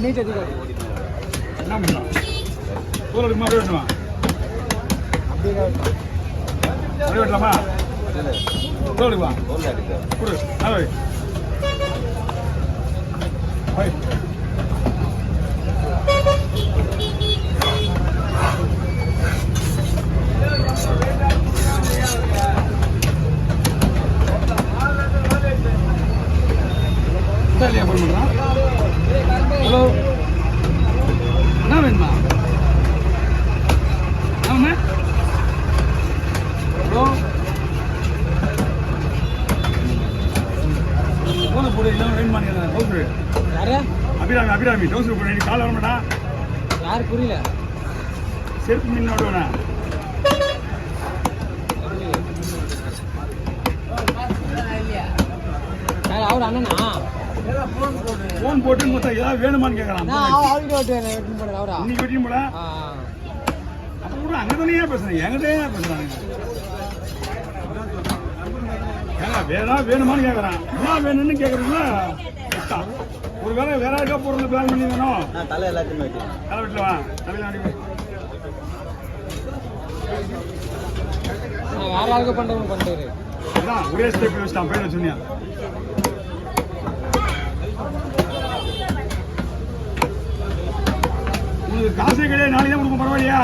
NEET எதுக்கு என்ன பண்ணலாம் தூள் எடுக்குமா அப்படியே வெட்டுமா அப்படியே வெட்டலாமா தூள் எடுக்குமா கொடு அதை வை ஹலோ என்ன வேணுமா ஆமாண்ணே ஹலோ போன போடு எல்லாம் வேணுமா டவுசரு யாரு அபிராமி டவுசரு போடு காலை வர மாட்டா யாரு புரியல செருப்பு மீன் விடுவேண்ணா அவர் அண்ணனா ஃபோன் போட்டு மொத்தம் ஏதாவது வேணுமான்னு கேட்கலாம் இன்னைக்கு வெட்டியும் போல அப்போ கூட அங்கே தானே பேசுறேன் என்கிட்டயே பேசுறாங்க ஏங்க வேணா வேணுமான்னு கேட்குறான் என்ன வேணும்னு கேட்குறீங்களா ஒரு வேலை வேற யாருக்கா போகிறது பிளான் பண்ணி வேணும் தலை எல்லாத்தையுமே தலை வீட்டில் வா தலையில் அடி வேற ஆளுக்கு பண்ணுறவங்க பண்ணுறாரு அதான் ஒரே ஸ்டெப் வச்சுட்டான் பையன் சொன்னியா உங்களுக்கு காசே கிடையாது நாளைக்கு தான் கொடுக்க பரவாயில்லையா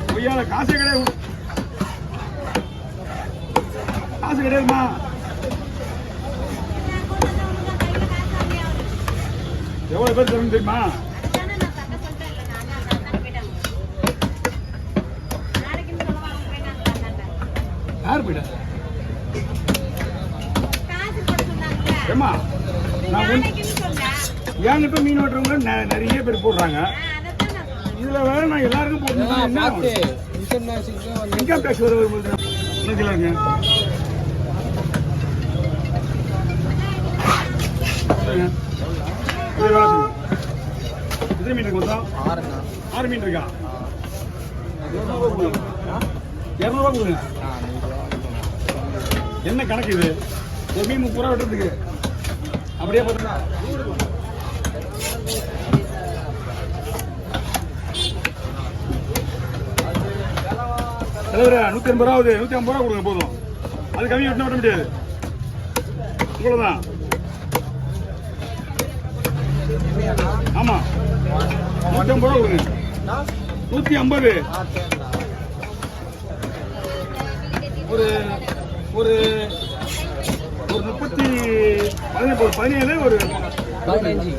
பொய்யால காசே கிடையாது காசு கிடையாதுமா எவ்வளவு பேர் தரணும் தெரியுமா யார் போயிட்டா ஏமா நான் என்கிட்ட மீன் வெட்டுறவங்க நிறைய பேர் போடுறாங்க இதுல வேற நான் எல்லாருக்கும் போட்டு இன்கம் டேக்ஸ் வர வரும்போது இது மீன் இருக்கு மொத்தம் 6 மீன் இருக்கா 200 கொடுங்க என்ன கணக்கு இது ஒரு மீன் 30 ரூபா வெட்டுறதுக்கு அப்படியே பார்த்தா தலைவர 180 ரூபா ஆகுது 150 ரூபா கொடுங்க போதும் அது கம்மி வெட்ட முடியாது இவ்வளவுதான் ஆமா 150 ரூபா கொடுங்க 150 ஒரு ஒரு ஒரு 17 ஒரு 15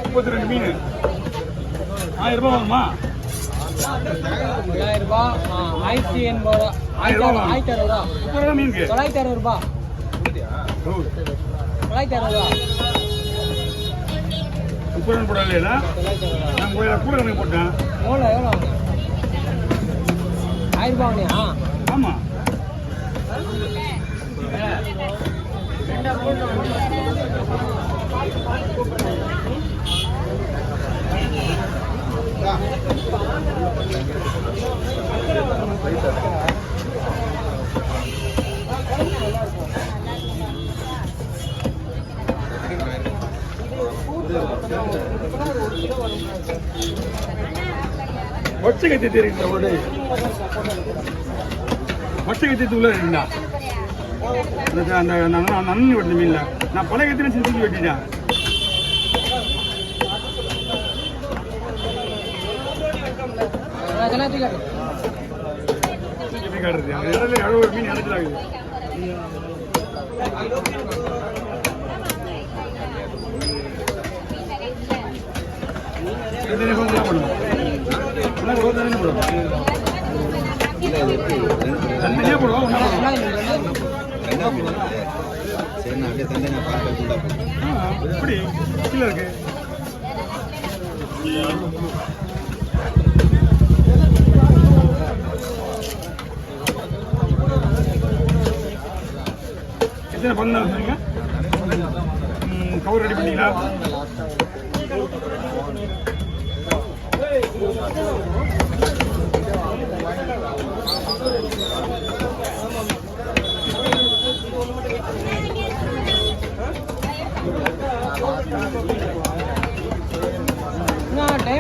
32 மீன் 1000 ரூபாய் வாங்குமா 900 ரூபாய் 1080 1060 ரூபா மீனுக்கு 960 ரூபாய் 960 ரூபா உப்புரன் போடல நான் கூட கணக்கு போட்டேன் எவ்வளோ 1000 ரூபாய் வாங்கியா ஆமா ஒச்சகத்தை தெரியுது ஒச்சகத்தை உள்ள இருந்தா அந்த நன்னி வெட்டின மீன்ல நான் பழைய கத்தின செஞ்சு வெட்டிட்டேன் மீன் இறச்சிடாகுது தனியாக போடுவோம் இப்படி கீழே இருக்கு எத்தனை பண்ணலாம் சொன்னீங்க கவர் ரெடி பண்ணீங்களா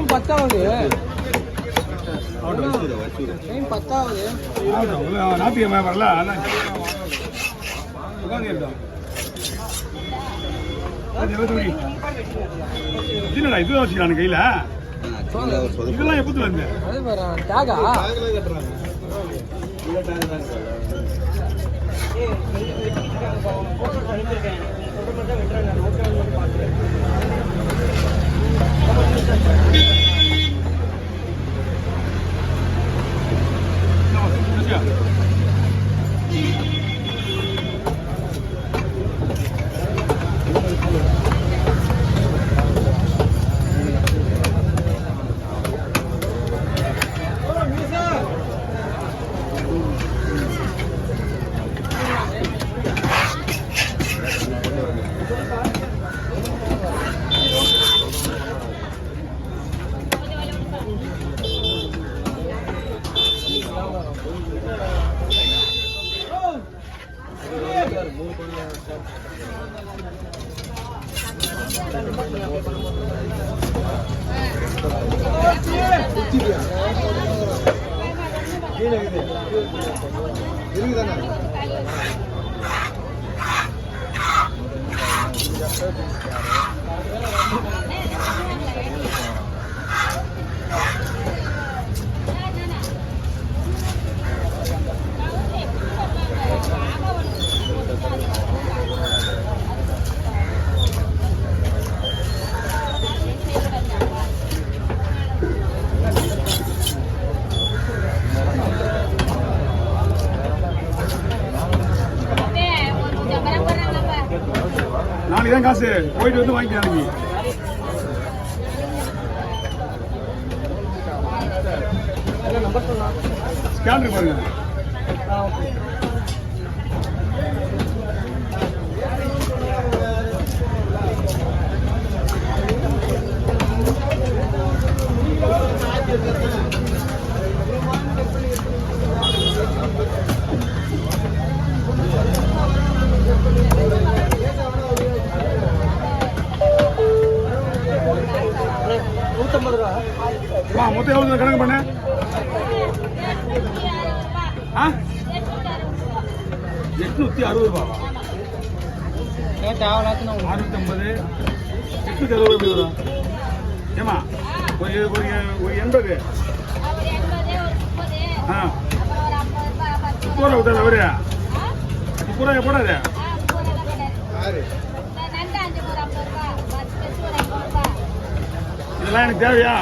டைம் 10 ஆகுது. டைம் 10 ஆகுது. ஞாயிற்றுக்கிழமை வரல அதான் உட்காந்து இருக்கோம். என்னடா இதுதான் வச்சுக்கிறான் கையில. இதெல்லாம் எப்பத்துல இருந்து அது பாரு டாகா. நாளைக்கு தான் காசு போயிட்டு வந்து வாங்கிக்கலாம். ஸ்கேனர் பாருங்க. மொத்தம் எவ்வளவு கணக்கு பண்ண? 860 ரூபாவா? 650 860 எப்படி வரும்? ஏமா ஒரு 80 30 ரூபா விட்டா எவரு 30 ரூபா போடாது. இதெல்லாம் எனக்கு தேவையா?